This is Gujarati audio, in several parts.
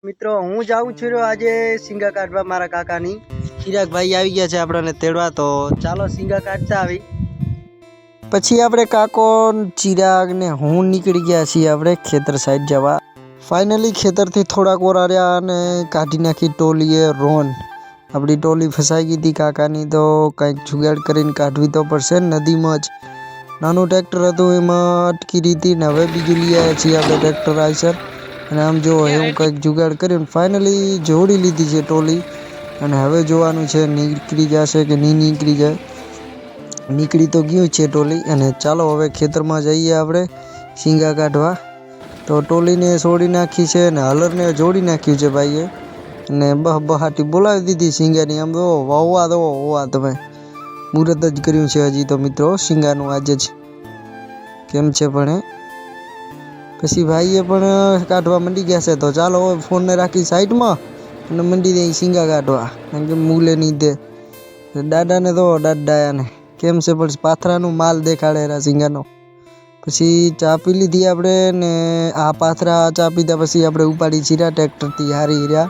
મિત્રો હું જાઉં છું આજે સિંગા કાઢવા મારા કાકાની. ચિરાગ ભાઈ આવી ગયા છે આપણને તેડવા, તો ચાલો સિંગા કાઢતા આવી. પછી આપણે કાકો, ચિરાગ ને હું નીકળી ગયા છીએ આપણે ખેતર સાઈડ જવા. ફાઇનલી ખેતરથી થોડાક ઓર આવ્યા અને કાઢી નાખી ટોલીએ રોન. આપણી ટોલી ફસાઈ ગઈ હતી કાકાની, તો કંઈક જુગાડ કરીને કાઢવી તો પડશે. નદીમાં જ નાનું ટ્રેક્ટર હતું એમાં અટકી રહી હતી ને હવે બીજું લઈ આવ્યા છીએ આપણે ટ્રેક્ટર આઈસર. અને આમ જો એવું કંઈક જુગાડ કરીને ફાઇનલી જોડી લીધી છે ટોલી. અને હવે જોવાનું છે નીકળી જશે કે નહીં નીકળી જાય. નીકળી તો ગયું છે ટોલી. અને ચાલો હવે ખેતરમાં જઈએ આપણે સિંગા કાઢવા. તો ટોલીને છોડી નાખી છે અને હલરને જોડી નાખ્યું છે ભાઈએ. અને બહાટી બોલાવી દીધી સિંગાની. આમ તો વાવવા તમે મુહૂર્ત જ કર્યું છે હજી તો મિત્રો સિંગાનું આજે જ. કેમ છે પણ પછી ભાઈએ પણ કાઢવા માંડી ગયા છે. તો ચાલો ફોનને રાખી સાઈડમાં અને મંડી દઈ સિંગા કાઢવા, કારણ કે મૂલે નહીં દે. દાદાને તો દાદાને કેમ છે પણ પાથરાનું માલ દેખાડે એરા સિંગાનો. પછી ચા પી લીધી આપણે ને આ પાથરા ચા પીધા પછી આપણે ઉપાડી ચીરા ટ્રેક્ટરથી હારી રહ્યા.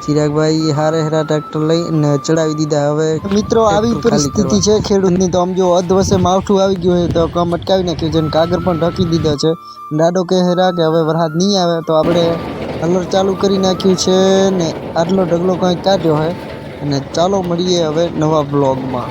ચિરાગભાઈ હારે હેરા ટ્રેક્ટર લઈને ચડાવી દીધા. હવે મિત્રો આવી પરિસ્થિતિ છે ખેડૂતની, તો આમ જો અધવસે માવઠું આવી ગયું હોય તો કામ અટકાવી નાખ્યું છે અને કાગર પણ ઢકી દીધા છે. દાડો કહે હેરા કે હવે વરસાદ નહીં આવે, તો આપણે હલર ચાલુ કરી નાખ્યું છે ને આટલો ઢગલો કંઈક કાઢ્યો હોય. અને ચાલો મળીએ હવે નવા બ્લોગમાં.